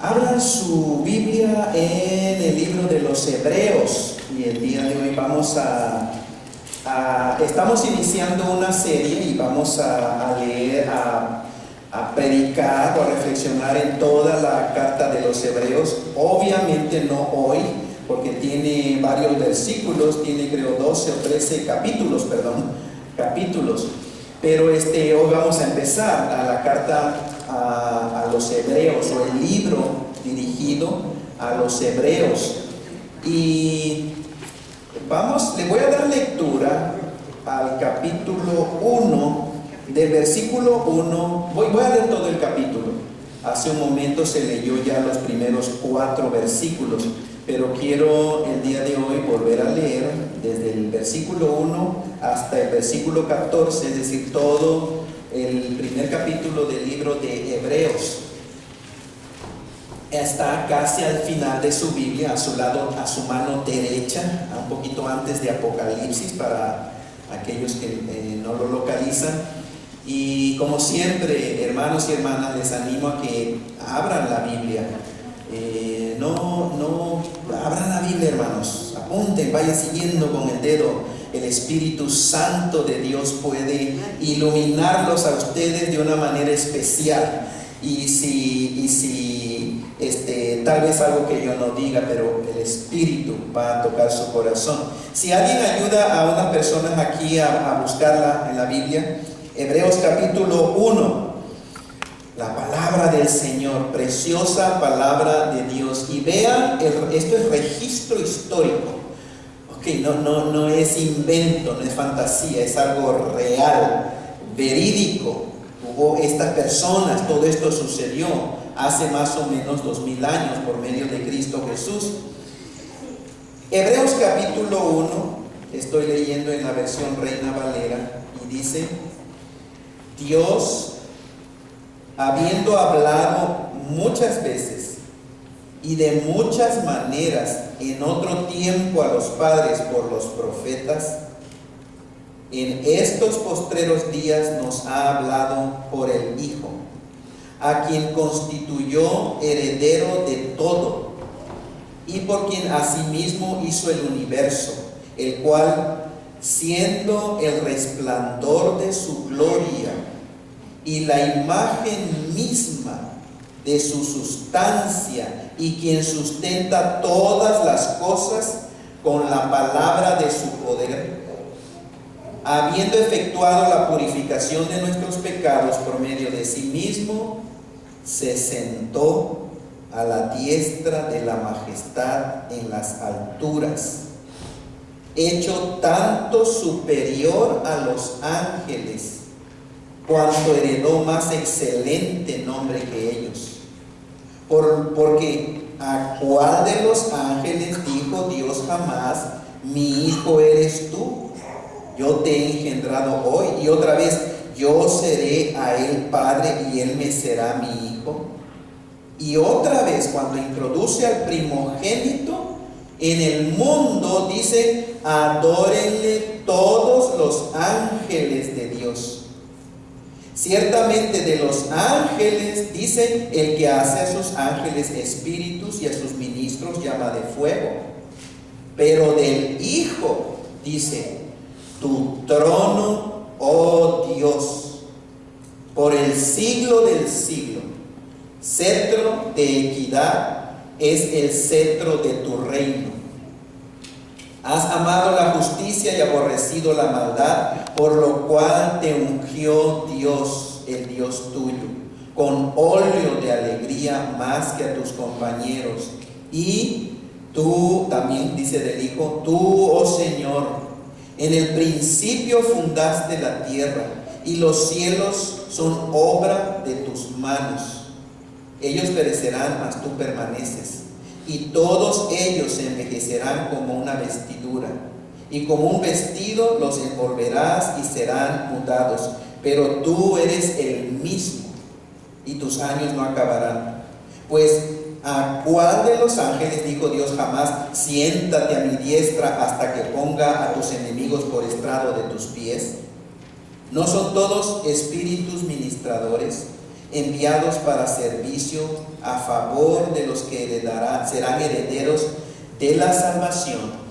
Abran su Biblia en el libro de los Hebreos y el día de hoy estamos iniciando una serie y vamos a leer, a predicar o a reflexionar en toda la carta de los Hebreos. Obviamente no hoy, porque tiene varios versículos, tiene creo 12 o 13 capítulos, pero hoy vamos a empezar a la carta a los Hebreos, o el libro dirigido a los Hebreos, y le voy a dar lectura al capítulo 1, del versículo 1. Voy a leer todo el capítulo. Hace un momento se leyó ya los primeros 4 versículos, pero quiero el día de hoy volver a leer desde el versículo 1 hasta el versículo 14, es decir, todo el primer capítulo del libro de Hebreos. Está casi al final de su Biblia, a su mano derecha, un poquito antes de Apocalipsis, para aquellos que no lo localizan. Y como siempre, hermanos y hermanas, les animo a que abran la Biblia. Abran la Biblia, hermanos, apunten, vayan siguiendo con el dedo. El Espíritu Santo de Dios puede iluminarlos a ustedes de una manera especial. Y si tal vez algo que yo no diga, pero el Espíritu va a tocar su corazón. Si alguien ayuda a unas personas aquí a buscarla en la Biblia, Hebreos capítulo 1, la palabra del Señor, preciosa palabra de Dios. Y vean, esto es registro histórico. No es invento, no es fantasía, es algo real, verídico. Hubo estas personas, todo esto sucedió hace más o menos 2000 años por medio de Cristo Jesús. Hebreos capítulo 1, estoy leyendo en la versión Reina Valera, y dice: Dios, habiendo hablado muchas veces y de muchas maneras en otro tiempo a los padres por los profetas, en estos postreros días nos ha hablado por el Hijo, a quien constituyó heredero de todo, y por quien asimismo hizo el universo, el cual, siendo el resplandor de su gloria y la imagen misma de su sustancia, y quien sustenta todas las cosas con la palabra de su poder, habiendo efectuado la purificación de nuestros pecados por medio de sí mismo, se sentó a la diestra de la majestad en las alturas, hecho tanto superior a los ángeles, cuanto heredó más excelente nombre que ellos. Porque ¿a cuál de los ángeles dijo Dios jamás: mi hijo eres tú, yo te he engendrado hoy? Y otra vez: yo seré a él padre y él me será mi hijo. Y otra vez, cuando introduce al primogénito en el mundo, dice: adórenle todos los ángeles de Dios. Ciertamente de los ángeles, dice, el que hace a sus ángeles espíritus y a sus ministros llama de fuego. Pero del Hijo, dice: tu trono, oh Dios, por el siglo del siglo. Cetro de equidad es el cetro de tu reino. Has amado la justicia y aborrecido la maldad, por lo cual te ungió Dios, el Dios tuyo, con óleo de alegría más que a tus compañeros. Y tú, también dice del Hijo: tú, oh Señor, en el principio fundaste la tierra, y los cielos son obra de tus manos. Ellos perecerán, mas tú permaneces, y todos ellos se envejecerán como una vestidura, y como un vestido los envolverás y serán mudados, pero tú eres el mismo, y tus años no acabarán. Pues ¿a cuál de los ángeles dijo Dios jamás: siéntate a mi diestra hasta que ponga a tus enemigos por estrado de tus pies? ¿No son todos espíritus ministradores? enviados para servicio a favor de los que serán herederos de la salvación.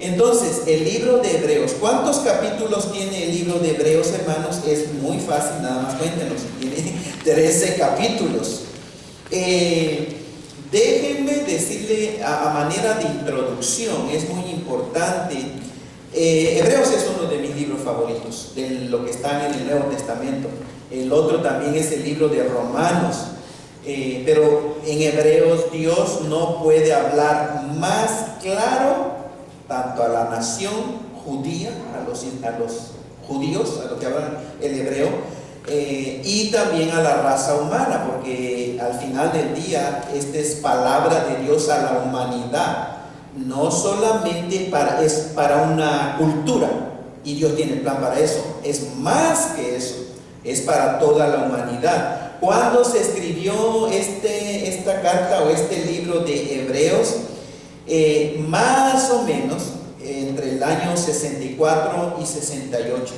Entonces, el libro de Hebreos, ¿cuántos capítulos tiene el libro de Hebreos, hermanos? Es muy fácil, nada más cuéntenos, tiene 13 capítulos. Déjenme decirle a manera de introducción, es muy importante. Hebreos es uno de mis libros favoritos, de lo que están en el Nuevo Testamento. El otro también es el libro de Romanos. Pero en Hebreos Dios no puede hablar más claro tanto a la nación judía, a los judíos, a los que hablan el hebreo, y también a la raza humana, porque al final del día esta es palabra de Dios a la humanidad. No solamente es para una cultura, y Dios tiene plan para eso, es más que eso, es para toda la humanidad. Cuando se escribió esta carta o este libro de Hebreos, más o menos entre el año 64 y 68.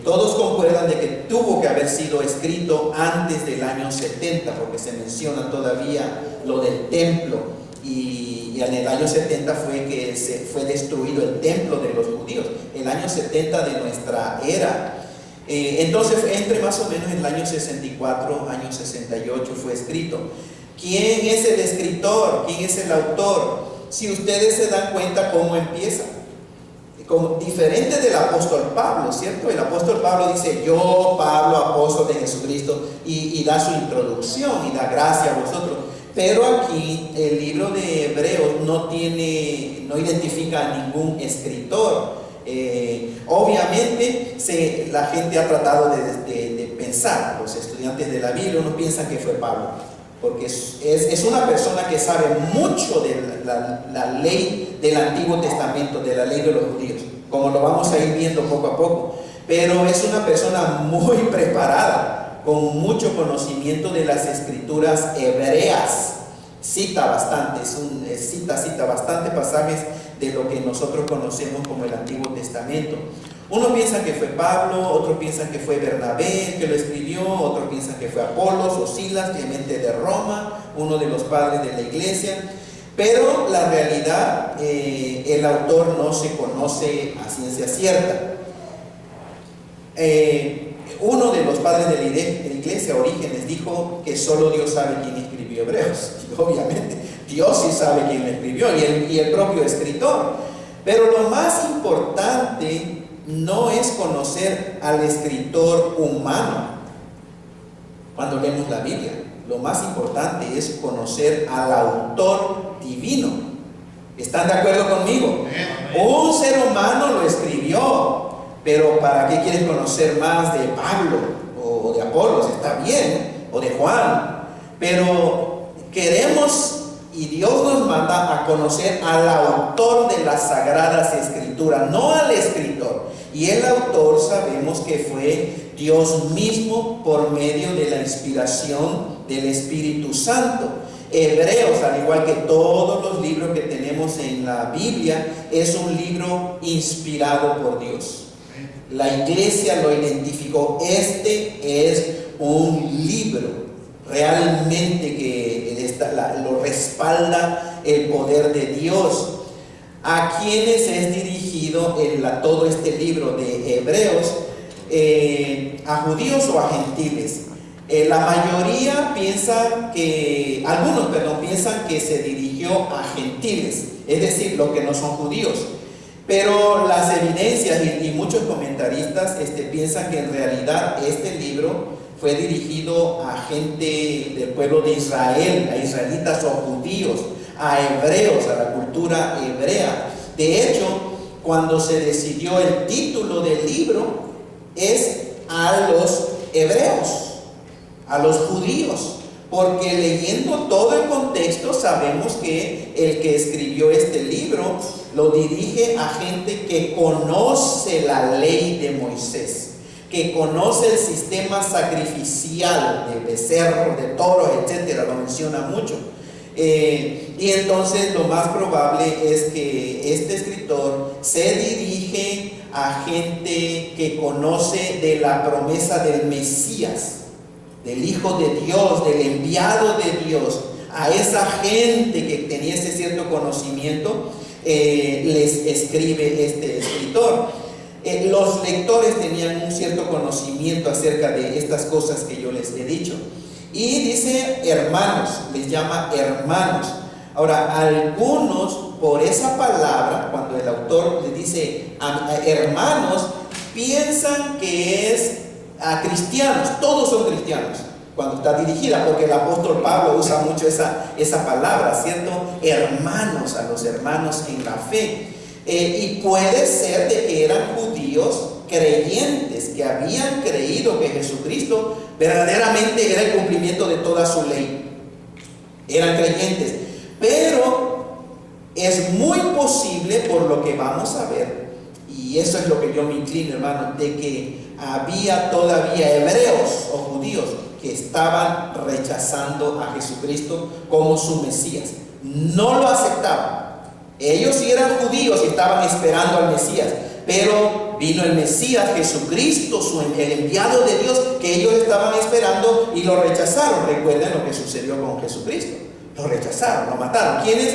Todos concuerdan de que tuvo que haber sido escrito antes del año 70, porque se menciona todavía lo del templo, y en el año 70 fue que se fue destruido el templo de los judíos, el año 70 de nuestra era. Entonces, entre más o menos el año 64, año 68 fue escrito. ¿Quién es el escritor? ¿Quién es el autor? Si ustedes se dan cuenta cómo empieza, como diferente del apóstol Pablo, ¿cierto? El apóstol Pablo dice: yo, Pablo, apóstol de Jesucristo, y da su introducción y da gracia a vosotros. Pero aquí el libro de Hebreos no identifica a ningún escritor. Obviamente la gente ha tratado de pensar, los estudiantes de la Biblia, uno piensa que fue Pablo, porque es una persona que sabe mucho de la ley del Antiguo Testamento, de la ley de los judíos, como lo vamos a ir viendo poco a poco, pero es una persona muy preparada, con mucho conocimiento de las escrituras hebreas. Cita bastante, cita bastante pasajes de lo que nosotros conocemos como el Antiguo Testamento. Unos piensan que fue Pablo, otros piensan que fue Bernabé que lo escribió, otros piensan que fue Apolos o Silas, Clemente de Roma, uno de los padres de la iglesia. Pero la realidad, el autor no se conoce a ciencia cierta. Uno de los padres de la iglesia, Orígenes, dijo que solo Dios sabe quién escribió Hebreos. Y obviamente Dios sí sabe quién lo escribió, y el propio escritor. Pero lo más importante no es conocer al escritor humano cuando leemos la Biblia. Lo más importante es conocer al autor divino. ¿Están de acuerdo conmigo? Un ser humano lo escribió, pero ¿para qué quieres conocer más de Pablo o de Apolos? Está bien, o de Juan, pero queremos, y Dios nos manda a conocer al autor de las Sagradas Escrituras, no al escritor. Y el autor sabemos que fue Dios mismo por medio de la inspiración del Espíritu Santo. Hebreos, al igual que todos los libros que tenemos en la Biblia, es un libro inspirado por Dios. La iglesia lo identificó. Este es un libro realmente que lo respalda el poder de Dios. ¿A quienes es dirigido todo este libro de Hebreos? ¿A judíos o a gentiles? La mayoría algunos piensan que se dirigió a gentiles, es decir, los que no son judíos. Pero las evidencias y muchos comentaristas piensan que en realidad este libro fue dirigido a gente del pueblo de Israel, a israelitas o judíos, a hebreos, a la cultura hebrea. De hecho, cuando se decidió el título del libro, es a los hebreos, a los judíos, porque leyendo todo el contexto sabemos que el que escribió este libro lo dirige a gente que conoce la ley de Moisés, que conoce el sistema sacrificial de becerros, de toros, etcétera, lo menciona mucho. Y entonces lo más probable es que este escritor se dirige a gente que conoce de la promesa del Mesías. del Hijo de Dios, del enviado de Dios, a esa gente que tenía ese cierto conocimiento, les escribe este escritor. Los lectores tenían un cierto conocimiento acerca de estas cosas que yo les he dicho. Y dice hermanos, les llama hermanos. Ahora, algunos por esa palabra, cuando el autor le dice hermanos, piensan que es a cristianos. Todos son cristianos cuando está dirigida, porque el apóstol Pablo usa mucho esa palabra, ¿cierto? Hermanos, a los hermanos en la fe. Y puede ser de que eran judíos creyentes, que habían creído que Jesucristo verdaderamente era el cumplimiento de toda su ley. Eran creyentes. Pero es muy posible, por lo que vamos a ver, y eso es lo que yo me inclino, hermano, de que había todavía hebreos o judíos que estaban rechazando a Jesucristo como su Mesías. No lo aceptaban. Ellos sí eran judíos y estaban esperando al Mesías, pero vino el Mesías, Jesucristo, el enviado de Dios, que ellos estaban esperando y lo rechazaron. Recuerden lo que sucedió con Jesucristo. Lo rechazaron, lo mataron. ¿Quiénes?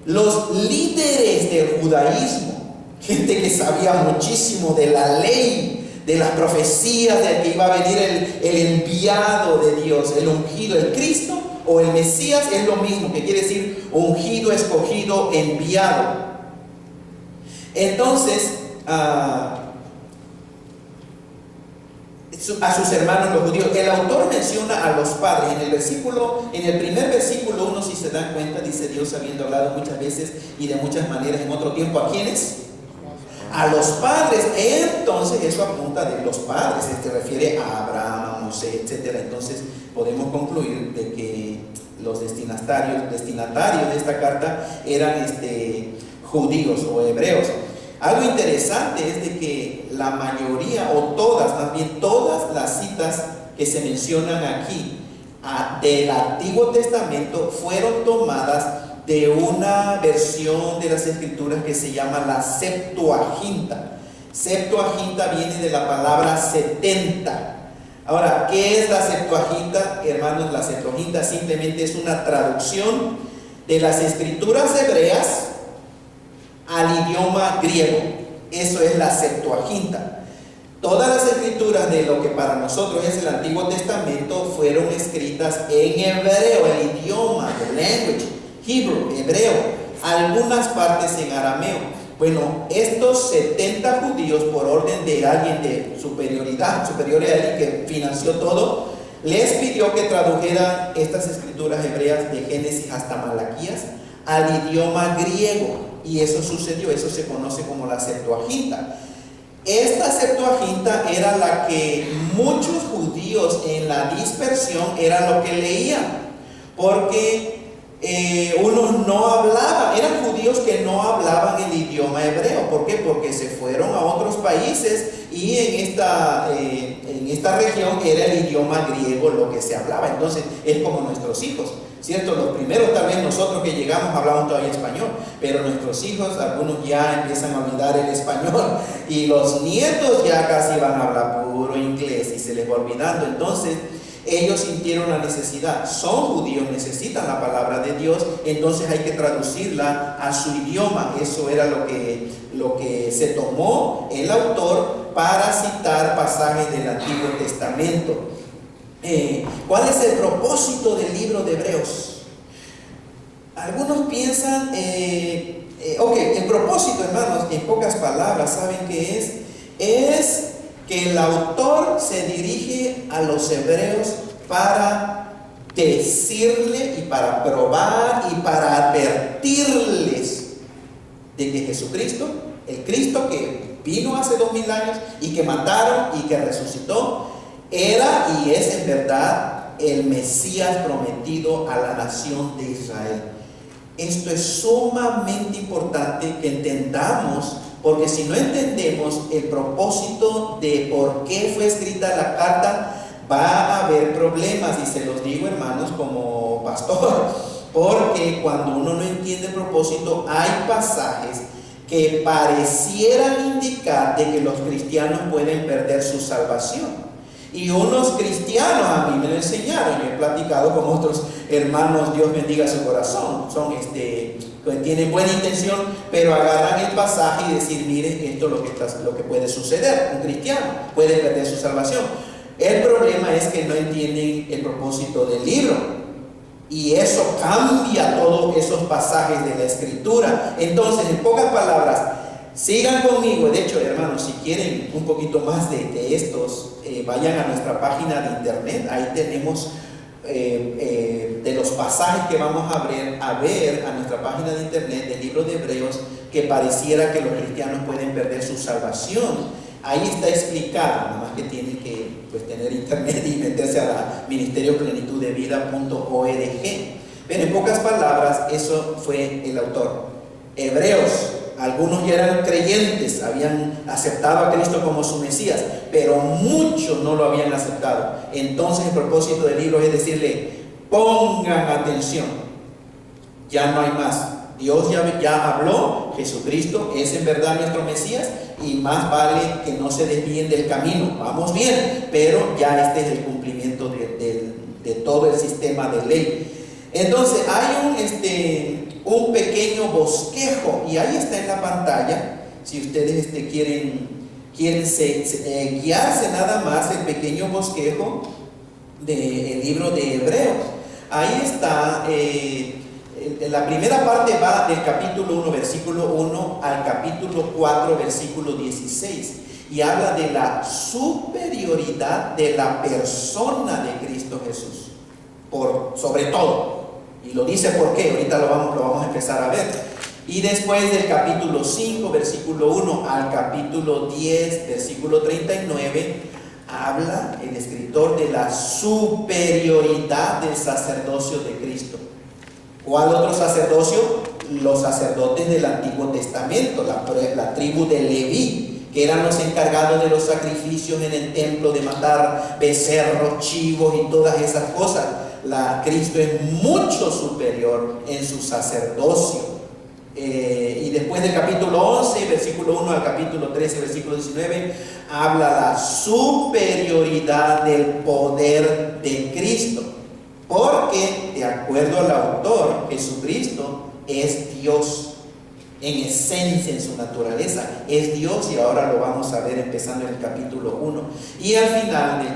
Los líderes del judaísmo, gente que sabía muchísimo de la ley, de las profecías de que iba a venir el enviado de Dios, el ungido, el Cristo o el Mesías es lo mismo, que quiere decir ungido, escogido, enviado. Entonces, a sus hermanos los judíos, el autor menciona a los padres en el primer versículo 1, si se dan cuenta, dice Dios habiendo hablado muchas veces y de muchas maneras en otro tiempo. ¿A quiénes? A los padres. Entonces eso apunta de los padres, refiere a Abraham, a Moisés, etc. Entonces podemos concluir de que los destinatarios de esta carta eran judíos o hebreos. Algo interesante es de que la mayoría, o todas, más bien todas las citas que se mencionan aquí del Antiguo Testamento fueron tomadas de una versión de las Escrituras que se llama la Septuaginta. Septuaginta viene de la palabra 70. Ahora, ¿qué es la Septuaginta? Hermanos, la Septuaginta simplemente es una traducción de las Escrituras hebreas al idioma griego. Eso es la Septuaginta. Todas las escrituras de lo que para nosotros es el Antiguo Testamento fueron escritas en hebreo, el idioma, el language, Hebrew, hebreo, algunas partes en arameo. Bueno, estos 70 judíos, por orden de alguien de superioridad, superior a él, que financió todo, les pidió que tradujeran estas escrituras hebreas de Génesis hasta Malaquías al idioma griego. Y eso sucedió, eso se conoce como la Septuaginta. Esta Septuaginta era la que muchos judíos en la dispersión era lo que leían, porque unos no hablaban, eran judíos que no hablaban el idioma hebreo. ¿Por qué? Porque se fueron a otros países y en esta región era el idioma griego lo que se hablaba. Entonces es como nuestros hijos, ¿cierto? Los primeros, tal vez nosotros que llegamos hablamos todavía español, pero nuestros hijos, algunos ya empiezan a olvidar el español y los nietos ya casi van a hablar puro inglés y se les va olvidando. Entonces ellos sintieron la necesidad, son judíos, necesitan la palabra de Dios, entonces hay que traducirla a su idioma. Eso era lo que se tomó el autor para citar pasajes del Antiguo Testamento. ¿Cuál es el propósito del libro de Hebreos? Algunos piensan, el propósito, hermanos, en pocas palabras, ¿saben qué es? Es que el autor se dirige a los hebreos para decirle y para probar y para advertirles de que Jesucristo, el Cristo que vino hace 2000 años y que mataron y que resucitó, era y es en verdad el Mesías prometido a la nación de Israel. Esto es sumamente importante que entendamos, porque si no entendemos el propósito de por qué fue escrita la carta, va a haber problemas. Y se los digo, hermanos, como pastor, porque cuando uno no entiende el propósito, hay pasajes que parecieran indicar de que los cristianos pueden perder su salvación. Y unos cristianos a mí me lo enseñaron, yo he platicado con otros hermanos, Dios bendiga su corazón, son que tienen buena intención, pero agarran el pasaje y decir, miren, esto es lo que puede suceder. Un cristiano puede perder su salvación. El problema es que no entienden el propósito del libro, y eso cambia todos esos pasajes de la Escritura. Entonces, en pocas palabras, sigan conmigo. De hecho, hermanos, si quieren un poquito más de estos, vayan a nuestra página de internet. Ahí tenemos de los pasajes que vamos a ver a nuestra página de internet del libro de Hebreos, que pareciera que los cristianos pueden perder su salvación. Ahí está explicado, nada más que tienen que tener internet y meterse a la ministerioplenitud-de-vida.org. Pero en pocas palabras, eso fue el autor. Hebreos, algunos ya eran creyentes, habían aceptado a Cristo como su Mesías, pero muchos no lo habían aceptado. Entonces el propósito del libro es decirle, pongan atención, ya no hay más. Dios ya habló, Jesucristo es en verdad nuestro Mesías, y más vale que no se desvíen del camino. Vamos bien, pero ya este es el cumplimiento de todo el sistema de ley. Entonces hay un pequeño bosquejo, y ahí está en la pantalla, si ustedes quieren guiarse nada más, el pequeño bosquejo del libro de Hebreos. Ahí está, la primera parte va del capítulo 1, versículo 1 al capítulo 4, versículo 16, y habla de la superioridad de la persona de Cristo Jesús, sobre todo. Y lo dice por qué, ahorita lo vamos a empezar a ver. Y después del capítulo 5, versículo 1 al capítulo 10, versículo 39, habla el escritor de la superioridad del sacerdocio de Cristo. ¿Cuál otro sacerdocio? Los sacerdotes del Antiguo Testamento, la tribu de Leví, que eran los encargados de los sacrificios en el templo, de matar becerros, chivos y todas esas cosas. Cristo es mucho superior en su sacerdocio. Y después del capítulo 11, versículo 1 al capítulo 13, versículo 19, habla la superioridad del poder de Cristo. Porque, de acuerdo al autor, Jesucristo es Dios en esencia, en su naturaleza, es Dios, y ahora lo vamos a ver empezando en el capítulo 1. Y al final del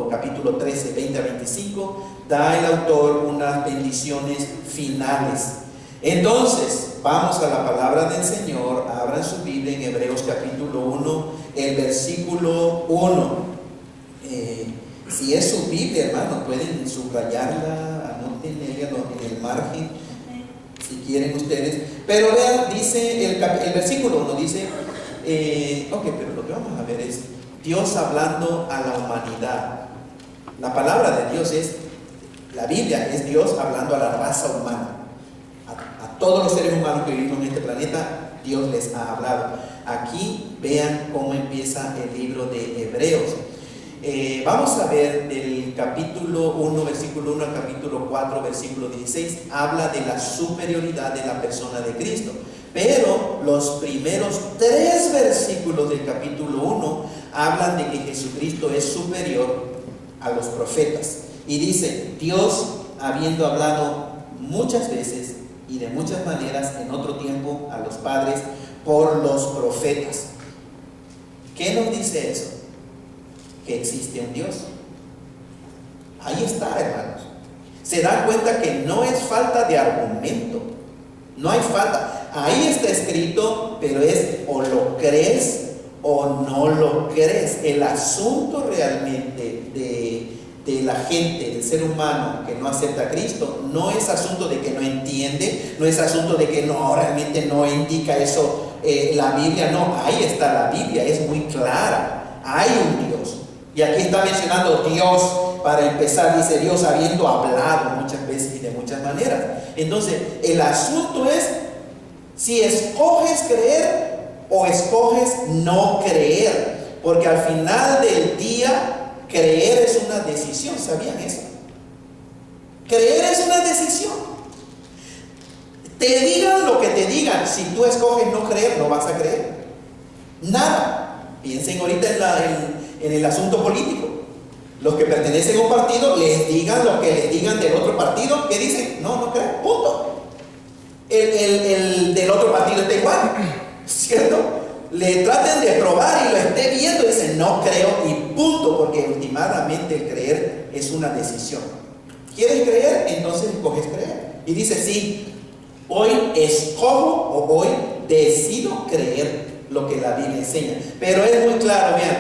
capítulo 13, 20 a 25, da el autor unas bendiciones finales. Entonces, vamos a la palabra del Señor. Abran su Biblia en Hebreos capítulo 1, el versículo 1. Si es su Biblia, hermano, pueden subrayarla, anótenla en el margen, si quieren ustedes. Pero vean, dice el versículo 1, dice, pero lo que vamos a ver es Dios hablando a la humanidad. La palabra de Dios la Biblia es Dios hablando a la raza humana. A todos los seres humanos que vivimos en este planeta, Dios les ha hablado. Aquí vean cómo empieza el libro de Hebreos. Vamos a ver del capítulo 1, versículo 1 al capítulo 4, versículo 16, habla de la superioridad de la persona de Cristo. Pero los primeros 3 versículos del capítulo 1 hablan de que Jesucristo es superior a los profetas. Y dice, Dios, habiendo hablado muchas veces y de muchas maneras en otro tiempo a los padres por los profetas. ¿Qué nos dice eso? Que existe un Dios. Ahí está, hermanos. Se dan cuenta que no es falta de argumento, no hay falta. Ahí está escrito, pero es o lo crees o no lo crees. El asunto realmente de la gente, del ser humano que no acepta a Cristo, no es asunto de que no entiende, no es asunto de que no, realmente no indica eso la Biblia. No, ahí está la Biblia, es muy clara. Hay un Dios. Y aquí está mencionando Dios, para empezar, dice Dios habiendo hablado muchas veces y de muchas maneras. Entonces, el asunto es si escoges creer o escoges no creer. Porque al final del día, creer es una decisión. ¿Sabían eso? Creer es una decisión. Te digan lo que te digan, si tú escoges no creer, no vas a creer nada. Piensen ahorita en el asunto político. los que pertenecen a un partido les digan lo que les digan del otro partido, que dicen, no creo, punto. El del otro partido está igual, ¿cierto? Le traten de probar y lo esté viendo y dicen, no creo y punto, porque últimamente el creer es una decisión. ¿Quieres creer? Entonces escoges creer. Y dice, sí, hoy escojo o hoy decido creer lo que la Biblia enseña. Pero es muy claro, vean,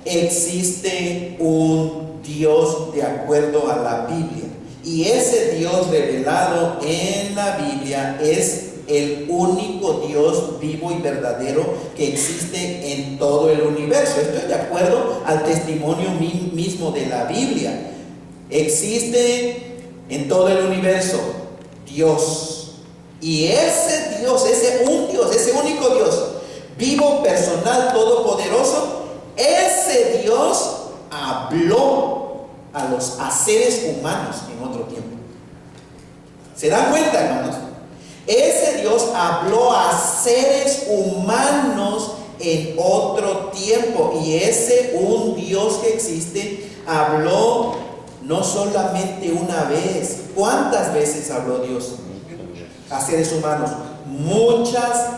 existe un Dios de acuerdo a la Biblia. Y ese Dios revelado en la Biblia es el único Dios vivo y verdadero que existe en todo el universo. Esto es de acuerdo al testimonio mismo de la Biblia. Existe en todo el universo Dios. Y ese Dios, ese único Dios, vivo, personal, todopoderoso, ese Dios habló a seres humanos en otro tiempo. ¿Se dan cuenta, hermanos? Ese Dios habló a seres humanos en otro tiempo. Y ese un Dios que existe habló no solamente una vez. ¿Cuántas veces habló Dios a seres humanos? Muchas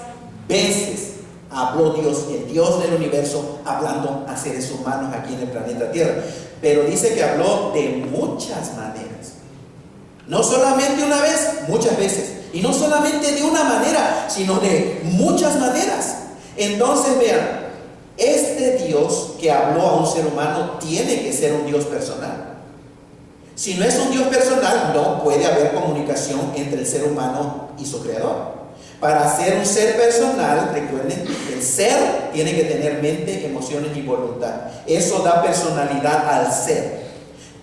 veces habló Dios, el Dios del universo, hablando a seres humanos aquí en el planeta Tierra. Pero dice que habló de muchas maneras. No solamente una vez, muchas veces. Y no solamente de una manera, sino de muchas maneras. Entonces vean, este Dios que habló a un ser humano tiene que ser un Dios personal. Si no es un Dios personal, no puede haber comunicación entre el ser humano y su creador. Para ser un ser personal, recuerden, el ser tiene que tener mente, emociones y voluntad. Eso da personalidad al ser.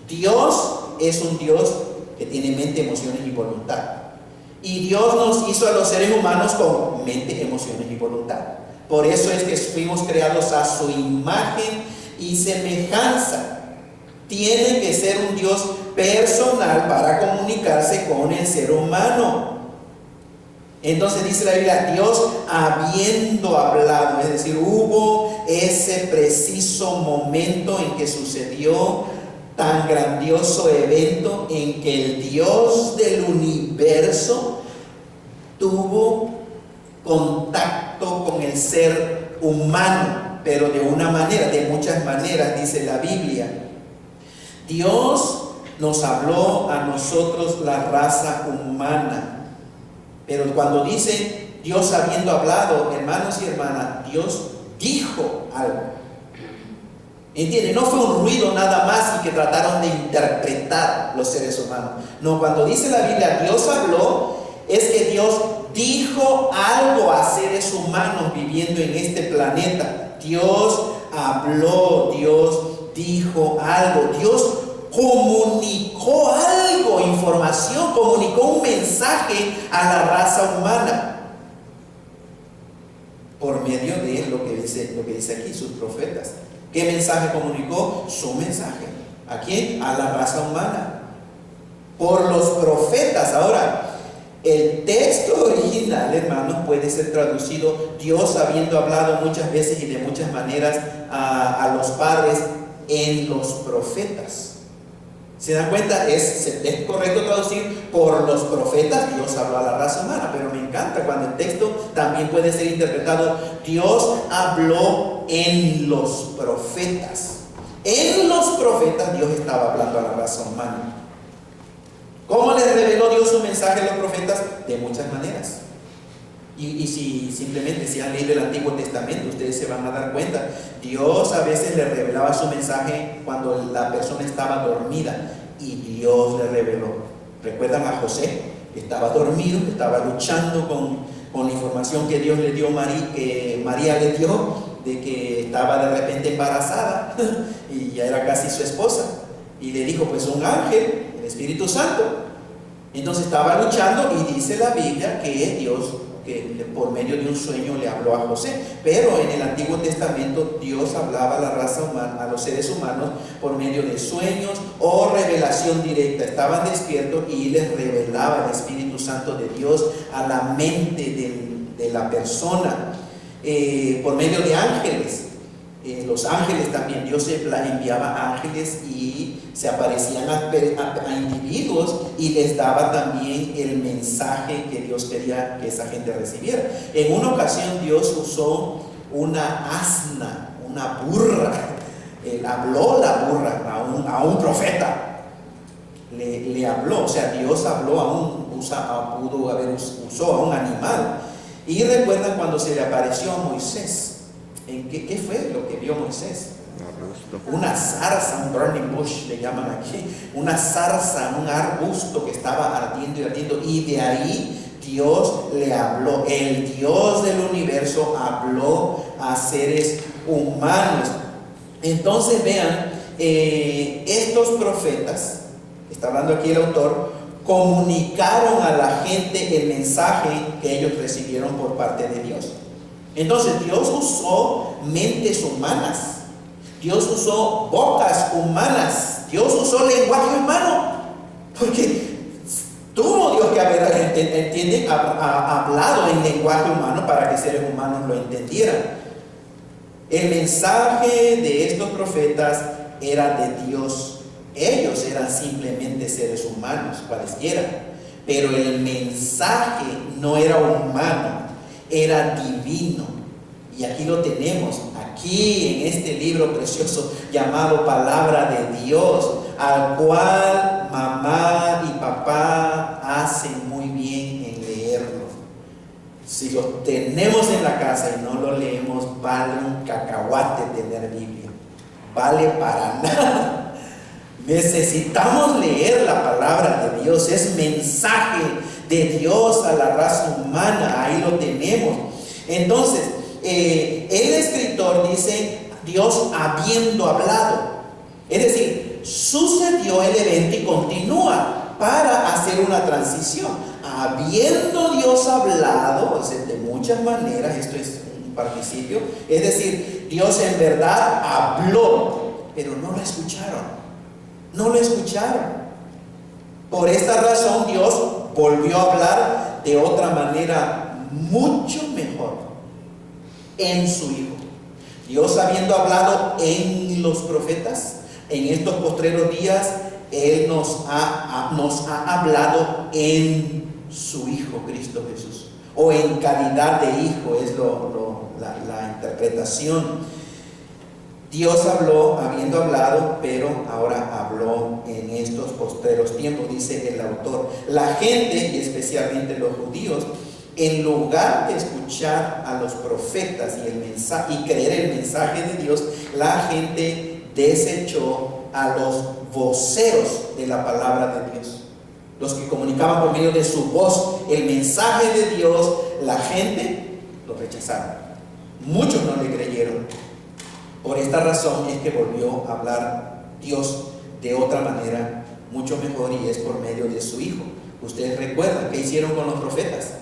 Dios es un Dios que tiene mente, emociones y voluntad. Y Dios nos hizo a los seres humanos con mente, emociones y voluntad. Por eso es que fuimos creados a su imagen y semejanza. Tiene que ser un Dios personal para comunicarse con el ser humano. Entonces dice la Biblia, Dios habiendo hablado, es decir, hubo ese preciso momento en que sucedió tan grandioso evento en que el Dios del universo tuvo contacto con el ser humano, pero de una manera, de muchas maneras, dice la Biblia. Dios nos habló a nosotros, la raza humana. Pero cuando dice Dios habiendo hablado, hermanos y hermanas, Dios dijo algo. ¿Entienden? No fue un ruido nada más y que trataron de interpretar los seres humanos. No, cuando dice la Biblia Dios habló, es que Dios dijo algo a seres humanos viviendo en este planeta. Dios habló, Dios dijo algo, Dios comunicó algo, información, comunicó un mensaje a la raza humana por medio de lo que dice aquí, sus profetas. ¿Qué mensaje comunicó? Su mensaje. ¿A quién? A la raza humana. Por los profetas. Ahora, el texto original, hermanos, puede ser traducido Dios habiendo hablado muchas veces y de muchas maneras a los padres en los profetas. ¿Se dan cuenta? Es correcto traducir por los profetas, Dios habló a la raza humana, pero me encanta cuando el texto también puede ser interpretado, Dios habló en los profetas. En los profetas Dios estaba hablando a la raza humana. ¿Cómo les reveló Dios su mensaje a los profetas? De muchas maneras. Y si han leído el Antiguo Testamento, ustedes se van a dar cuenta. Dios a veces le revelaba su mensaje cuando la persona estaba dormida. Y Dios le reveló. ¿Recuerdan a José? Que estaba dormido, que estaba luchando con la información que Dios le dio, que María le dio, de que estaba de repente embarazada y ya era casi su esposa. Y le dijo, pues un ángel, el Espíritu Santo. Entonces estaba luchando y dice la Biblia que Dios, que por medio de un sueño le habló a José. Pero en el Antiguo Testamento Dios hablaba a la raza humana, a los seres humanos, por medio de sueños o revelación directa. Estaban despiertos y les revelaba el Espíritu Santo de Dios a la mente de la persona, por medio de ángeles. Los ángeles también, Dios enviaba ángeles y se aparecían a individuos y les daba también el mensaje que Dios quería que esa gente recibiera. En una ocasión Dios usó una asna, una burra. Él habló la burra a un profeta. Le habló, o sea, Dios habló usó a un animal. Y recuerdan cuando se le apareció a Moisés. ¿Qué fue lo que vio Moisés? Una zarza, un burning bush le llaman aquí. Una zarza, un arbusto que estaba ardiendo y ardiendo. Y de ahí Dios le habló. El Dios del universo habló a seres humanos. Entonces vean, estos profetas, está hablando aquí el autor, comunicaron a la gente el mensaje que ellos recibieron por parte de Dios. Entonces Dios usó mentes humanas, Dios usó bocas humanas, Dios usó lenguaje humano, porque tuvo Dios que haber hablado en lenguaje humano para que seres humanos lo entendieran. El mensaje de estos profetas era de Dios. Ellos eran simplemente seres humanos, cualesquiera. Pero el mensaje no era humano, era divino. Y aquí lo tenemos, aquí en este libro precioso llamado Palabra de Dios, al cual mamá y papá hacen muy bien en leerlo. Si lo tenemos en la casa y no lo leemos, vale un cacahuate tener Biblia. Vale para nada. Necesitamos leer la palabra de Dios. Es mensaje de Dios a la raza humana. Ahí lo tenemos. Entonces, el escritor dice, Dios habiendo hablado. Es decir, sucedió el evento y continúa para hacer una transición. Habiendo Dios hablado, de muchas maneras, esto es un participio, es decir, Dios en verdad habló, pero no lo escucharon. No lo escucharon. Por esta razón Dios volvió a hablar de otra manera mucho mejor en su Hijo. Dios habiendo hablado en los profetas, en estos postreros días, Él nos ha hablado en su Hijo Cristo Jesús, o en calidad de Hijo, es la interpretación. Dios habló, habiendo hablado, pero ahora habló en estos postreros tiempos, dice el autor. La gente, y especialmente los judíos, en lugar de escuchar a los profetas y creer el mensaje de Dios, la gente desechó a los voceros de la palabra de Dios. Los que comunicaban por medio de su voz el mensaje de Dios, la gente lo rechazaron. Muchos no le creyeron. Por esta razón es que volvió a hablar Dios de otra manera mucho mejor, y es por medio de su Hijo. Ustedes recuerdan qué hicieron con los profetas.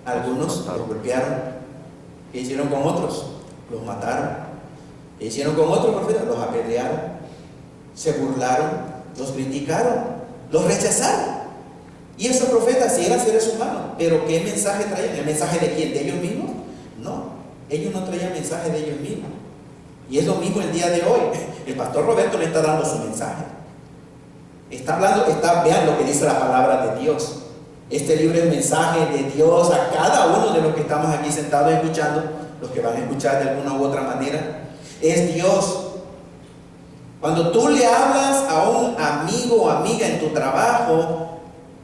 Algunos los golpearon. ¿Qué hicieron con otros? Los mataron. ¿Qué hicieron con otros profetas? Los apedrearon. Se burlaron, los criticaron, los rechazaron. Y esos profetas sí eran seres humanos, pero ¿qué mensaje traían? ¿El mensaje de quién? ¿De ellos mismos? No, ellos no traían mensaje de ellos mismos. Y es lo mismo el día de hoy. El pastor Roberto le está dando su mensaje. Está hablando, vean lo que dice la palabra de Dios. Este libro es mensaje de Dios a cada uno de los que estamos aquí sentados escuchando, los que van a escuchar de alguna u otra manera. Es Dios. Cuando tú le hablas a un amigo o amiga en tu trabajo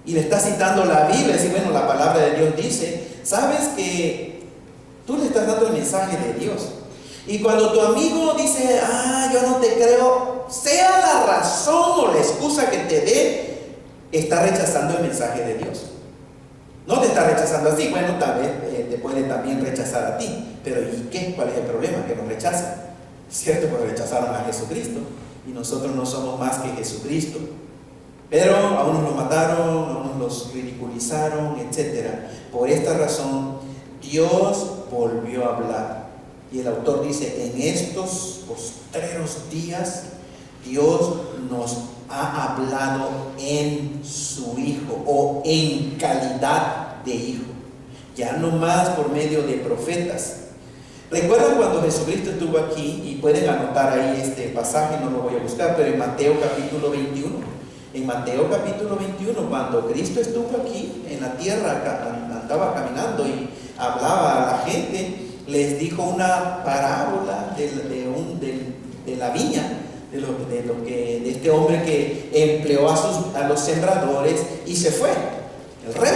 y le estás citando la Biblia, y bueno, la palabra de Dios dice, sabes que tú le estás dando el mensaje de Dios. Y cuando tu amigo dice, yo no te creo, sea la razón o la excusa que te dé, está rechazando el mensaje de Dios. No te está rechazando así, bueno, tal vez te puede también rechazar a ti, pero ¿y qué? ¿Cuál es el problema? Que nos rechazan, ¿cierto? Porque rechazaron a Jesucristo y nosotros no somos más que Jesucristo. Pero a unos los mataron, a unos los ridiculizaron, etc. Por esta razón, Dios volvió a hablar. Y el autor dice, en estos postreros días, Dios nos ha hablado en su Hijo, o en calidad de Hijo. Ya no más por medio de profetas. ¿Recuerdan cuando Jesucristo estuvo aquí? Y pueden anotar ahí este pasaje, no lo voy a buscar, pero en Mateo capítulo 21. En Mateo capítulo 21, cuando Cristo estuvo aquí en la tierra, andaba caminando y hablaba a la gente, les dijo una parábola de la viña, de este hombre que empleó a los sembradores y se fue, el rey,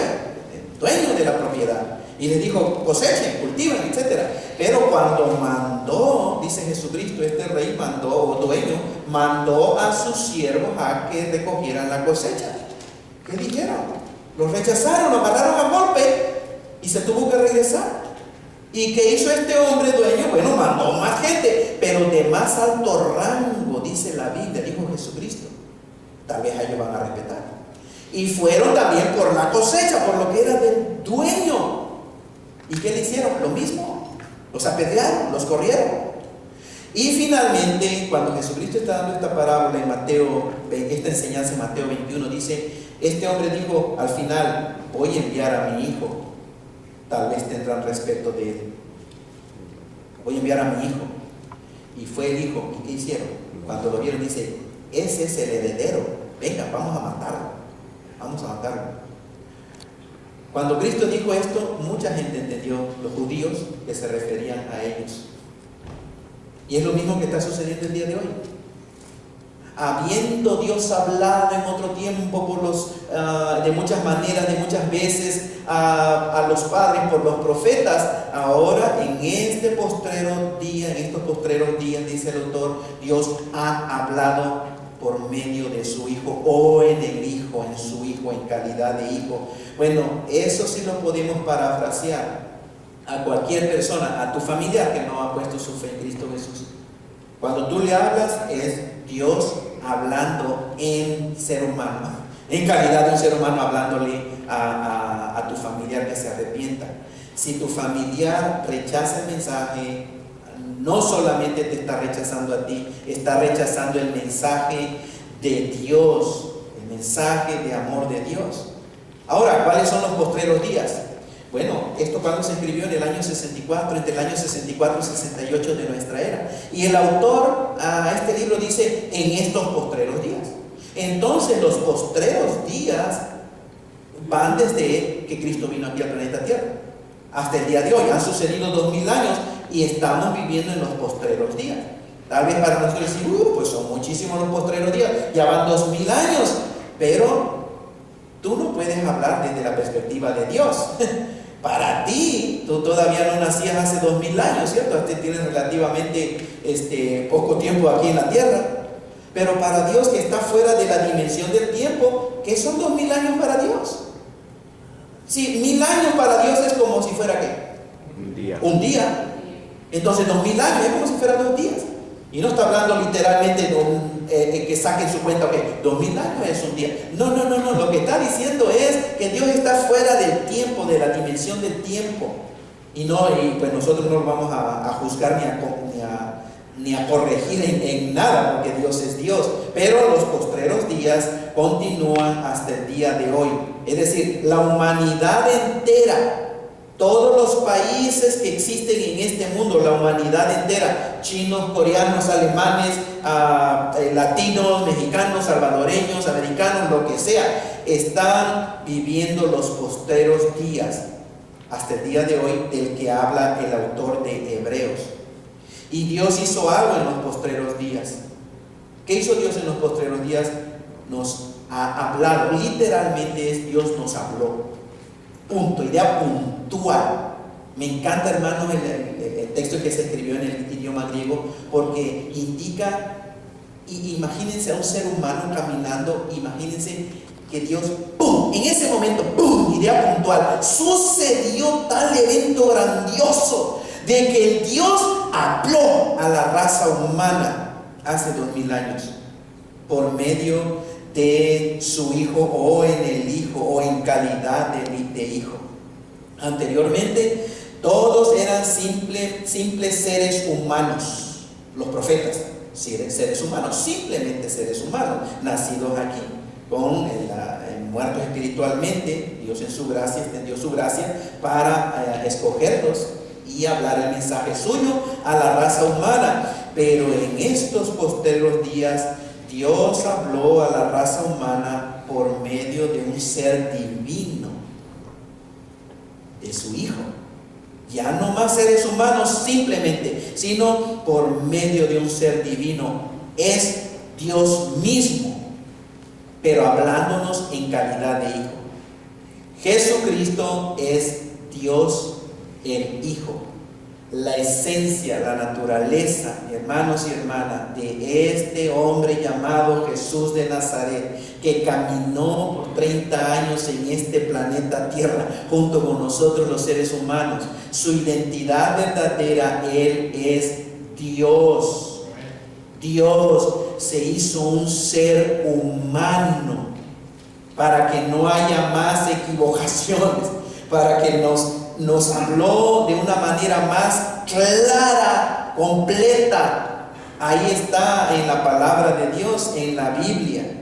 el dueño de la propiedad. Y les dijo, cosechen, cultiven, etc. Pero cuando mandó, dice Jesucristo, este rey mandó, o dueño, mandó a sus siervos a que recogieran la cosecha. ¿Qué dijeron? Los rechazaron, los agarraron a golpe y se tuvo que regresar. ¿Y qué hizo este hombre dueño? Bueno, mandó más gente, pero de más alto rango, dice la Biblia, dijo Jesucristo. Tal vez a ellos van a respetar. Y fueron también por la cosecha, por lo que era del dueño. ¿Y qué le hicieron? Lo mismo. Los apedrearon, los corrieron. Y finalmente, cuando Jesucristo está dando esta parábola en Mateo, esta enseñanza en Mateo 21, dice, este hombre dijo al final, voy a enviar a mi hijo. Tal vez tendrán respeto de él. Voy a enviar a mi hijo. Y fue el hijo. ¿Y qué hicieron? Cuando lo vieron, dice, ese es el heredero. Venga, vamos a matarlo. Vamos a matarlo. Cuando Cristo dijo esto, mucha gente entendió, los judíos, que se referían a ellos. Y es lo mismo que está sucediendo el día de hoy. Habiendo Dios hablado en otro tiempo de muchas maneras, de muchas veces a los padres por los profetas, ahora en estos postreros días, dice el autor, Dios ha hablado por medio de su Hijo, o en el Hijo, en su Hijo, en calidad de Hijo. Bueno, eso sí lo podemos parafrasear a cualquier persona, a tu familiar que no ha puesto su fe en Cristo Jesús. Cuando tú le hablas, es Dios hablando en ser humano, en calidad de un ser humano, hablándole a tu familiar que se arrepienta. Si tu familiar rechaza el mensaje, no solamente te está rechazando a ti, está rechazando el mensaje de Dios, el mensaje de amor de Dios. Ahora, ¿cuáles son los postreros días? Bueno, esto cuando se escribió en el año 64, entre el año 64 y 68 de nuestra era. Y el autor a este libro dice, en estos postreros días. Entonces, los postreros días van desde que Cristo vino aquí al planeta Tierra hasta el día de hoy. Han sucedido 2000 años y estamos viviendo en los postreros días. Tal vez para nosotros decir, pues son muchísimos los postreros días, ya van 2000 años, pero tú no puedes hablar desde la perspectiva de Dios. Para ti, tú todavía no nacías hace 2000 años, ¿cierto? Tienes relativamente poco tiempo aquí en la tierra. Pero para Dios, que está fuera de la dimensión del tiempo, ¿qué son 2000 años para Dios? Sí, 1000 años para Dios es como si fuera ¿qué? Un día. Entonces 2000 años es como si fuera 2 días. Y no está hablando literalmente de que saquen su cuenta, que 2000 años es un día. No. Lo que está diciendo es que Dios está fuera del tiempo, de la dimensión del tiempo. Y pues nosotros no lo vamos a juzgar ni a corregir en nada, porque Dios es Dios. Pero los postreros días continúan hasta el día de hoy. Es decir, la humanidad entera, todos los países que existen en este mundo, la humanidad entera, chinos, coreanos, alemanes, latinos, mexicanos, salvadoreños, americanos, lo que sea, están viviendo los postreros días hasta el día de hoy del que habla el autor de Hebreos. Y Dios hizo algo en los postreros días. ¿Qué hizo Dios en los postreros días? Nos ha hablado, literalmente Dios nos habló. Punto, idea puntual. Me encanta, hermanos, el texto que se escribió en el idioma griego, porque indica, imagínense a un ser humano caminando, imagínense que Dios, ¡pum!, en ese momento, ¡pum!, idea puntual, sucedió tal evento grandioso de que Dios habló a la raza humana hace 2000 años por medio de su Hijo, o en el Hijo, o en calidad de Hijo. Anteriormente todos eran simples seres humanos, los profetas, seres humanos, simplemente seres humanos, nacidos aquí, muertos espiritualmente. Dios en su gracia extendió su gracia para escogerlos y hablar el mensaje suyo a la raza humana. Pero en estos posteriores días, Dios habló a la raza humana por medio de un ser divino, de su Hijo. Ya no más seres humanos simplemente, sino por medio de un ser divino. Es Dios mismo, pero hablándonos en calidad de Hijo. Jesucristo es Dios el Hijo. La esencia, la naturaleza, hermanos y hermanas, de este hombre llamado Jesús de Nazaret, que caminó por 30 años en este planeta Tierra junto con nosotros los seres humanos. Su identidad verdadera, Él es Dios. Dios se hizo un ser humano para que no haya más equivocaciones, para que nos habló de una manera más clara, completa. Ahí está en la palabra de Dios, en la Biblia.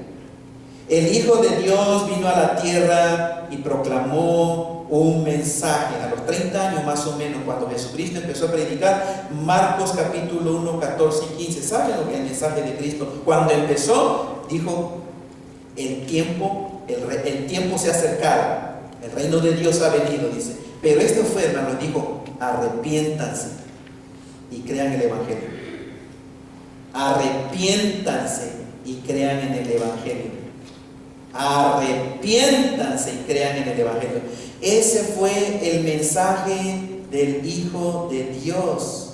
El Hijo de Dios vino a la tierra y proclamó un mensaje a los 30 años más o menos, cuando Jesucristo empezó a predicar. Marcos capítulo 1, 14 y 15. ¿Saben lo que es el mensaje de Cristo? Cuando empezó, dijo: el tiempo se ha acercado, el reino de Dios ha venido, dice. Pero esto fue, hermanos, dijo: arrepiéntanse y crean el Evangelio. Arrepiéntanse y crean en el Evangelio. Arrepiéntanse y crean en el Evangelio. Ese fue el mensaje del Hijo de Dios.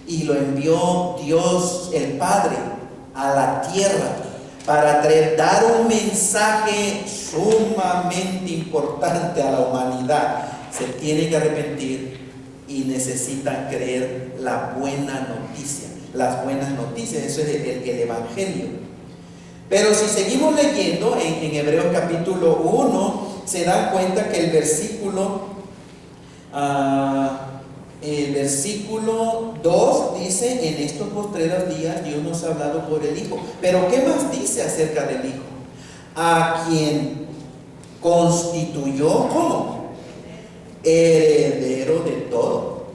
Y lo envió Dios el Padre a la tierra para dar un mensaje sumamente importante a la humanidad. Se tiene que arrepentir y necesitan creer la buena noticia, las buenas noticias. Eso es el Evangelio. Pero si seguimos leyendo en Hebreos capítulo 1, se dan cuenta que el versículo 2 dice: en estos postreros días Dios nos ha hablado por el Hijo. Pero ¿qué más dice acerca del Hijo? A quien constituyó, ¿cómo? Heredero de todo.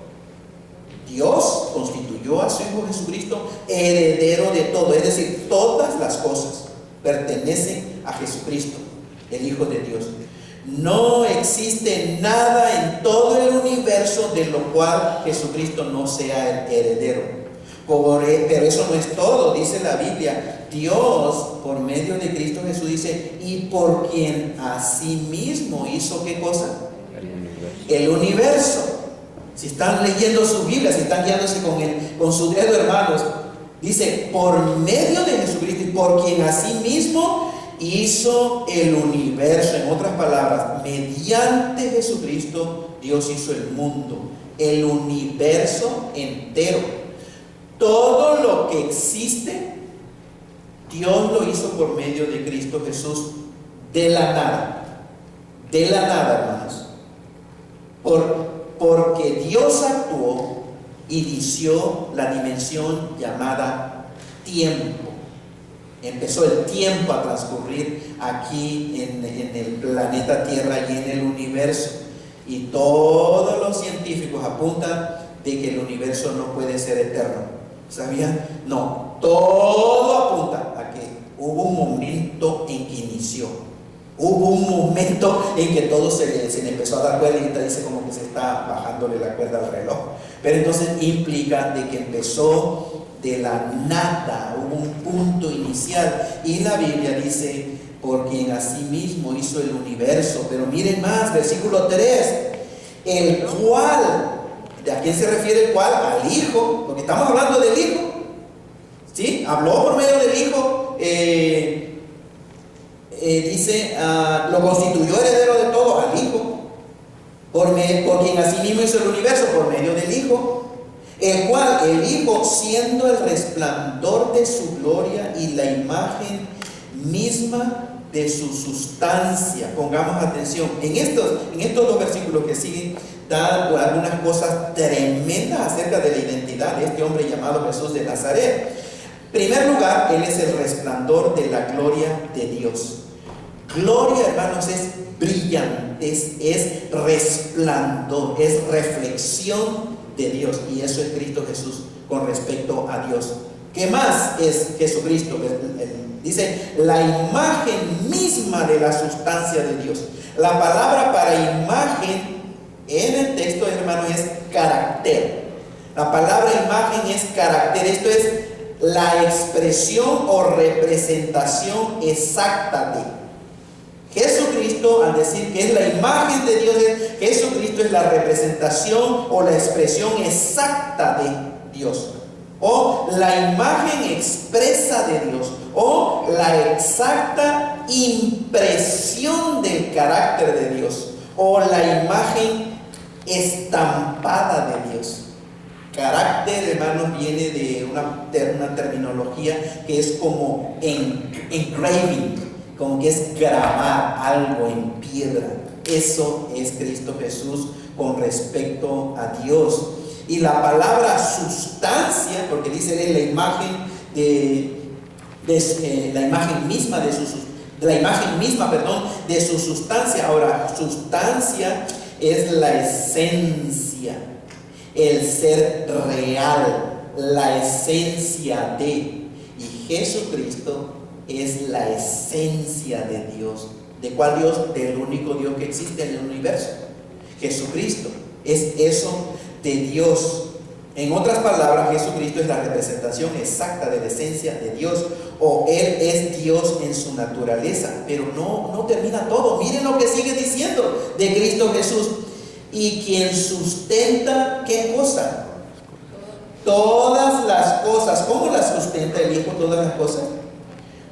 Dios constituyó a su Hijo Jesucristo heredero de todo. Es decir, todas las cosas pertenecen a Jesucristo, el Hijo de Dios. No existe nada en todo el universo de lo cual Jesucristo no sea el heredero. Pero eso no es todo, dice la Biblia. Dios, por medio de Cristo Jesús, dice: y por quien asimismo hizo, ¿qué cosa? El universo. Si están leyendo su Biblia, si están guiándose con su dedo, hermanos, dice: por medio de Jesucristo y por quien asimismo hizo el universo. En otras palabras, mediante Jesucristo Dios hizo el mundo, el universo entero. Todo lo que existe, Dios lo hizo por medio de Cristo Jesús, de la nada, hermanos. Porque Dios actuó y inició la dimensión llamada tiempo. Empezó el tiempo a transcurrir aquí en el planeta Tierra y en el universo. Y todos los científicos apuntan de que el universo no puede ser eterno. ¿Sabían? No, todo apunta a que hubo un momento en que inició. Hubo un momento en que todo se le empezó a dar cuerda, y ahorita dice como que se está bajándole la cuerda al reloj. Pero entonces implica de que empezó de la nada, hubo un punto inicial. Y la Biblia dice: por quien asimismo hizo el universo. Pero miren más, versículo 3: el cual, ¿de a quién se refiere el cual? Al Hijo, porque estamos hablando del Hijo. ¿Sí? Habló por medio del Hijo. Dice: lo constituyó heredero de todo, al Hijo, por quien asimismo hizo el universo, por medio del Hijo, el cual, el Hijo, siendo el resplandor de su gloria y la imagen misma de su sustancia. Pongamos atención, en estos dos versículos que siguen, dan algunas cosas tremendas acerca de la identidad de este hombre llamado Jesús de Nazaret. En primer lugar, Él es el resplandor de la gloria de Dios. Gloria, hermanos, es brillantez, es resplandor, es reflexión de Dios. Y eso es Cristo Jesús con respecto a Dios. ¿Qué más es Jesucristo? Dice, la imagen misma de la sustancia de Dios. La palabra para imagen en el texto, hermano, es carácter. La palabra imagen es carácter. Esto es la expresión o representación exacta de Jesucristo. Al decir que es la imagen de Dios, Jesucristo es la representación o la expresión exacta de Dios, o la imagen expresa de Dios, o la exacta impresión del carácter de Dios, o la imagen estampada de Dios. Carácter, hermanos, viene de una terminología que es como engraving, como que es grabar algo en piedra. Eso es Cristo Jesús con respecto a Dios. Y la palabra sustancia, porque dice la imagen la imagen misma de su sustancia. Ahora, sustancia es la esencia, el ser real, la esencia de. Y Jesucristo es la esencia de Dios. ¿De cuál Dios? Del único Dios que existe en el universo. Jesucristo es eso de Dios. En otras palabras, Jesucristo es la representación exacta de la esencia de Dios, o Él es Dios en su naturaleza. Pero no termina todo. Miren lo que sigue diciendo de Cristo Jesús. Y quien sustenta, ¿qué cosa? Todas las cosas. ¿Cómo las sustenta el Hijo todas las cosas?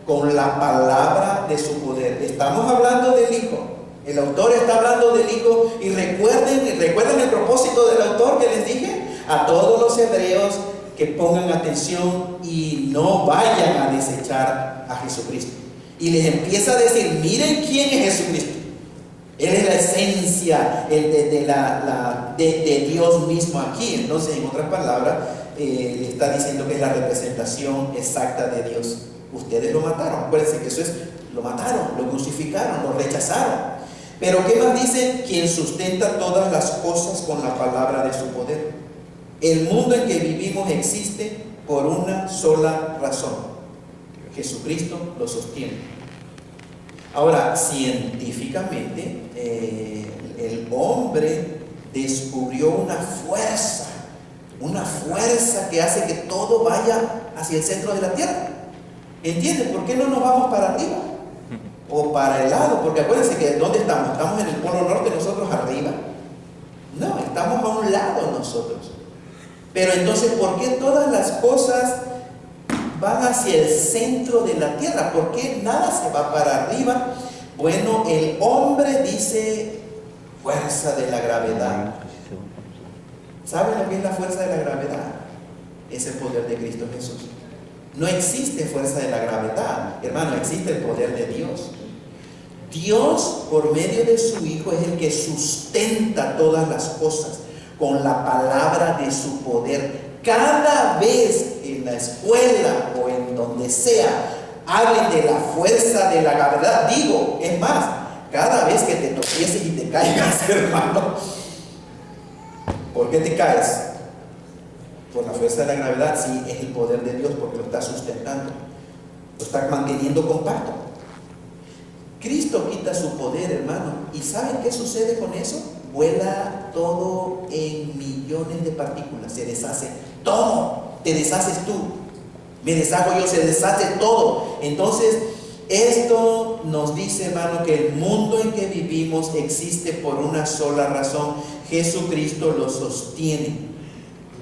Con la palabra de su poder. Estamos hablando del Hijo. El autor está hablando del Hijo. Y recuerden el propósito del autor que les dije. A todos los hebreos que pongan atención y no vayan a desechar a Jesucristo. Y les empieza a decir, miren quién es Jesucristo. Él es la esencia de Dios mismo aquí. Entonces, en otras palabras, le está diciendo que es la representación exacta de Dios. Ustedes lo mataron. Acuérdense que eso es, lo mataron, lo crucificaron, lo rechazaron. Pero ¿qué más dice? Quien sustenta todas las cosas con la palabra de su poder. El mundo en que vivimos existe por una sola razón. Jesucristo lo sostiene. Ahora, científicamente, el hombre descubrió una fuerza que hace que todo vaya hacia el centro de la Tierra. ¿Entiendes? ¿Por qué no nos vamos para arriba? O para el lado, porque acuérdense que ¿dónde estamos? ¿Estamos en el polo norte nosotros arriba? No, estamos a un lado nosotros. Pero entonces, ¿por qué todas las cosas van hacia el centro de la tierra? ¿Por qué nada se va para arriba? Bueno, el hombre dice fuerza de la gravedad. ¿Saben lo que es la fuerza de la gravedad? Es el poder de Cristo Jesús. No existe fuerza de la gravedad, hermano, existe el poder de Dios. Dios, por medio de su Hijo, es el que sustenta todas las cosas con la palabra de su poder. Cada vez en la escuela o en donde sea hablen de la fuerza de la gravedad, digo, es más, cada vez que te tropieces y te caigas, hermano, ¿por qué te caes? Por la fuerza de la gravedad. Sí, es el poder de Dios, porque lo está sustentando, lo está manteniendo compacto. Cristo quita su poder, hermano, ¿y saben qué sucede con eso? Vuela todo en millones de partículas, se deshace todo, te deshaces tú, me deshago yo, se deshace todo. Entonces, esto nos dice, hermano, que el mundo en que vivimos existe por una sola razón. Jesucristo lo sostiene.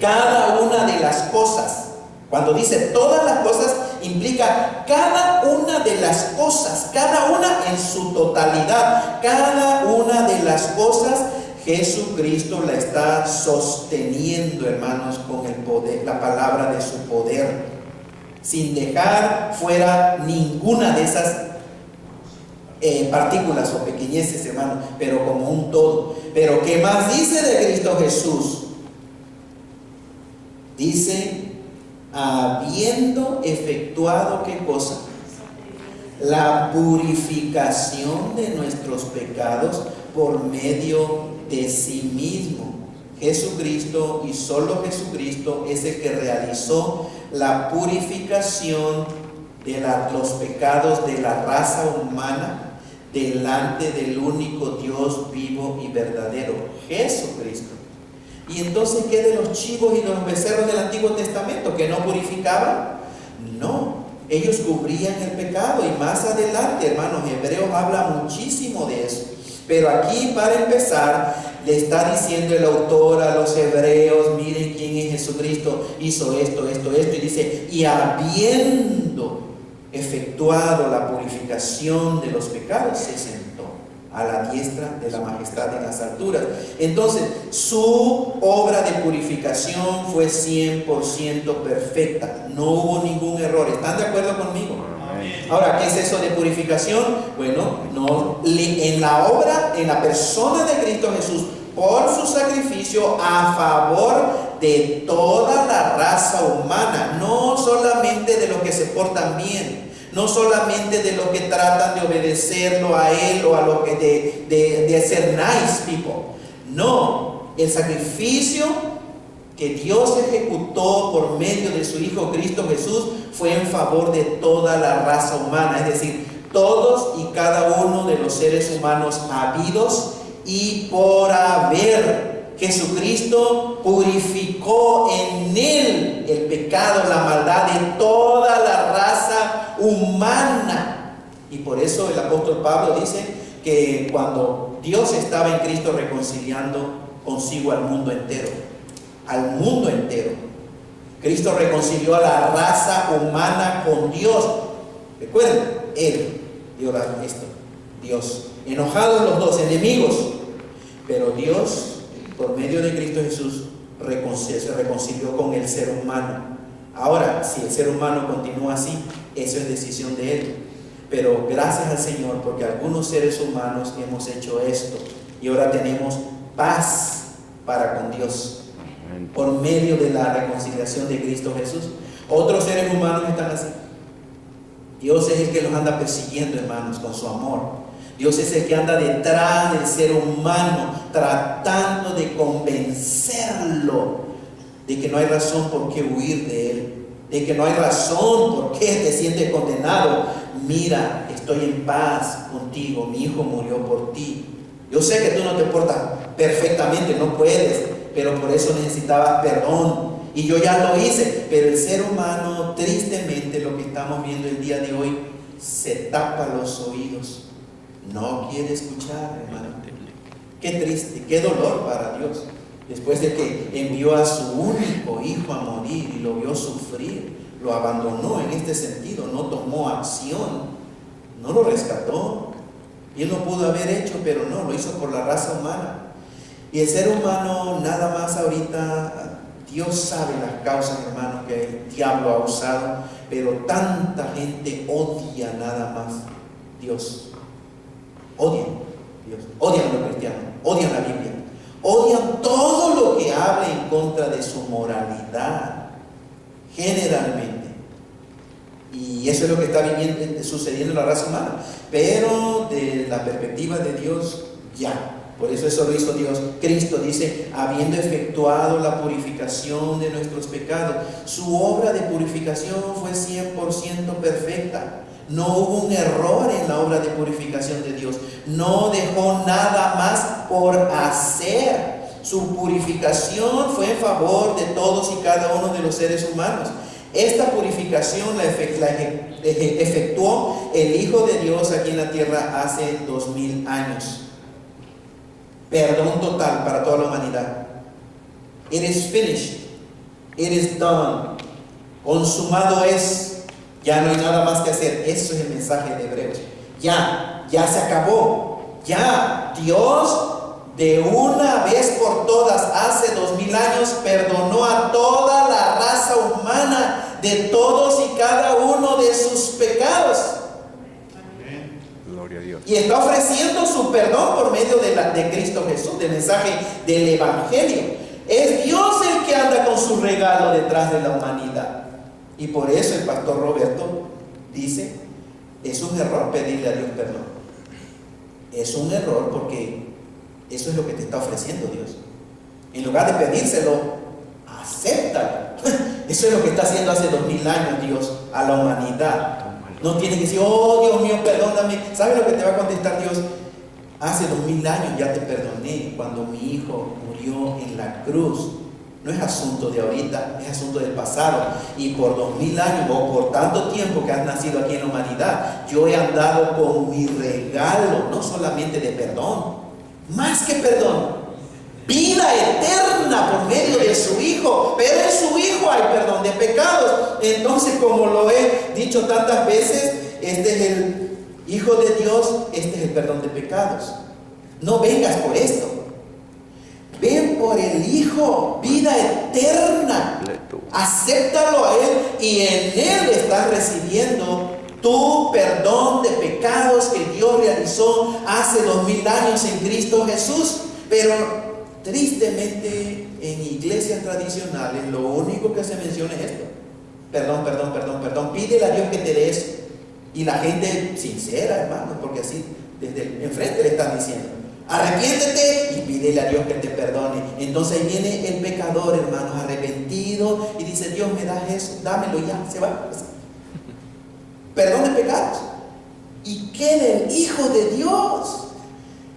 Cada una de las cosas, cuando dice todas las cosas, implica cada una de las cosas, cada una en su totalidad, cada una de las cosas. Jesucristo la está sosteniendo, hermanos, con el poder, la palabra de su poder, sin dejar fuera ninguna de esas partículas o pequeñeces, hermano, pero como un todo. Pero ¿qué más dice de Cristo Jesús? Dice, habiendo efectuado, ¿qué cosa? la purificación de nuestros pecados por medio de sí mismo. Jesucristo y solo Jesucristo es el que realizó la purificación de los pecados de la raza humana delante del único Dios vivo y verdadero, Jesucristo. Y entonces, ¿qué de los chivos y los becerros del Antiguo Testamento que no purificaban? No, ellos cubrían el pecado. Y más adelante, hermanos, Hebreos habla muchísimo de eso. Pero aquí, para empezar, le está diciendo el autor a los hebreos: miren quién es Jesucristo, hizo esto, y dice: y habiendo efectuado la purificación de los pecados, se sentó a la diestra de la majestad en las alturas. Entonces, su obra de purificación fue 100% perfecta, no hubo ningún error. ¿Están de acuerdo conmigo? Ahora, ¿qué es eso de purificación? Bueno, en la obra, en la persona de Cristo Jesús, por su sacrificio a favor de toda la raza humana, no solamente de los que se portan bien, no solamente de los que tratan de obedecerlo a Él o a los que de ser nice people. No, el sacrificio que Dios ejecutó por medio de su Hijo Cristo Jesús fue en favor de toda la raza humana, es decir, todos y cada uno de los seres humanos habidos y por haber. Jesucristo purificó en Él el pecado, la maldad de toda la raza humana. Y por eso el apóstol Pablo dice que cuando Dios estaba en Cristo reconciliando consigo al mundo entero, Cristo reconcilió a la raza humana con Dios. Recuerden, Él dio esto, Dios, enojados los dos, enemigos, pero Dios, por medio de Cristo Jesús, se reconcilió con el ser humano. Ahora, si el ser humano continúa así, eso es decisión de Él. Pero gracias al Señor, porque algunos seres humanos hemos hecho esto y ahora tenemos paz para con Dios por medio de la reconciliación de Cristo Jesús. Otros seres humanos están así. Dios es el que los anda persiguiendo, hermanos, con su amor. Dios es el que anda detrás del ser humano, tratando de convencerlo de que no hay razón por qué huir de Él, de que no hay razón por qué te sientes condenado. Mira, estoy en paz contigo, mi hijo murió por ti. Yo sé que tú no te portas perfectamente, no puedes, pero por eso necesitabas perdón. Y yo ya lo hice, pero el ser humano, tristemente, lo que estamos viendo el día de hoy, se tapa los oídos. No quiere escuchar, hermano. Qué triste, qué dolor para Dios. Después de que envió a su único hijo a morir y lo vio sufrir, lo abandonó en este sentido, no tomó acción, no lo rescató. Y Él lo pudo haber hecho, pero no, lo hizo por la raza humana. Y el ser humano, nada más ahorita, Dios sabe las causas, hermano, que el diablo ha usado, pero tanta gente odia nada más Dios. Odian Dios, odian a los cristianos, odian la Biblia, odian todo lo que hable en contra de su moralidad, generalmente. Y eso es lo que está sucediendo en la raza humana. Pero de la perspectiva de Dios, ya. Por eso lo hizo Dios. Cristo dice, habiendo efectuado la purificación de nuestros pecados, su obra de purificación fue 100% perfecta. No hubo un error en la obra de purificación de Dios. No dejó nada más por hacer. Su purificación fue en favor de todos y cada uno de los seres humanos. Esta purificación la efectuó el Hijo de Dios aquí en la tierra hace 2000 años. Perdón total para toda la humanidad. It is finished. It is done. Consumado es. Ya no hay nada más que hacer. Eso es el mensaje de Hebreos. Ya se acabó. Ya, Dios de una vez por todas, hace 2000 años, perdonó a toda la raza humana de todos y cada uno de sus pecados. Gloria a Dios. Y está ofreciendo su perdón por medio de Cristo Jesús, del mensaje del Evangelio. Es Dios el que anda con su regalo detrás de la humanidad. Y por eso el pastor Roberto dice Es un error pedirle a Dios perdón. Es un error porque eso es lo que te está ofreciendo Dios. En lugar de pedírselo, acéptalo. Eso es lo que está haciendo hace 2000 años Dios a la humanidad. No tiene que decir, oh Dios mío, perdóname. ¿Sabes lo que te va a contestar Dios? Hace 2000 años ya te perdoné cuando mi hijo murió en la cruz. No es asunto de ahorita, es asunto del pasado. Y por 2000 años o por tanto tiempo que has nacido aquí en la humanidad, yo he andado con mi regalo, no solamente de perdón, más que perdón, vida eterna por medio de su Hijo. Pero en su Hijo hay perdón de pecados. Entonces, como lo he dicho tantas veces, este es el Hijo de Dios, este es el perdón de pecados. No vengas por esto. Ven por el Hijo, vida eterna. Acéptalo a Él y en Él estás recibiendo tu perdón de pecados que Dios realizó hace 2000 años en Cristo Jesús. Pero tristemente en iglesias tradicionales lo único que se menciona es esto: perdón, perdón, perdón, perdón. Pídele a Dios que te dé eso. Y la gente sincera, hermano, porque así desde el enfrente le están diciendo: arrepiéntete y pídele a Dios que te perdone. Entonces ahí viene el pecador, hermanos, arrepentido, y dice: Dios, me das eso, dámelo ya, se va. Perdón de pecados. ¿Y qué del Hijo de Dios?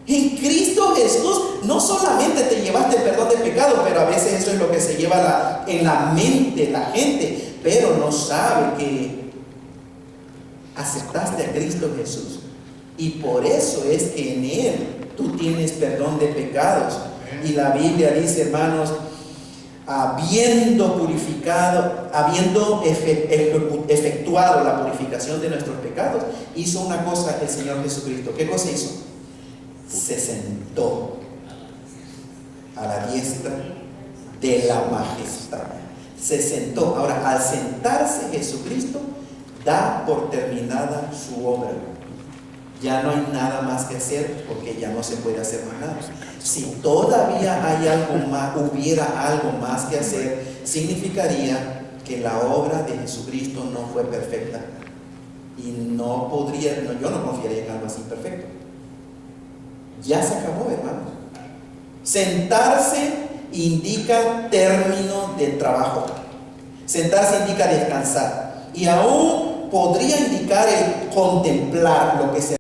En Cristo Jesús no solamente te llevaste el perdón de pecados, pero a veces eso es lo que se lleva en la mente la gente, pero no sabe que aceptaste a Cristo Jesús. Y por eso es que en Él tú tienes perdón de pecados. Y la Biblia dice, hermanos, habiendo efectuado la purificación de nuestros pecados, hizo una cosa el Señor Jesucristo. ¿Qué cosa hizo? Se sentó a la diestra de la majestad. Se sentó. Ahora, al sentarse Jesucristo, da por terminada su obra. Ya no hay nada más que hacer, porque ya no se puede hacer más nada. Si todavía hay algo más, hubiera algo más que hacer, significaría que la obra de Jesucristo no fue perfecta. Y no podría, yo no confiaría en algo así perfecto. Ya se acabó, hermanos. Sentarse indica término del trabajo. Sentarse indica descansar. Y aún podría indicar el contemplar, lo que se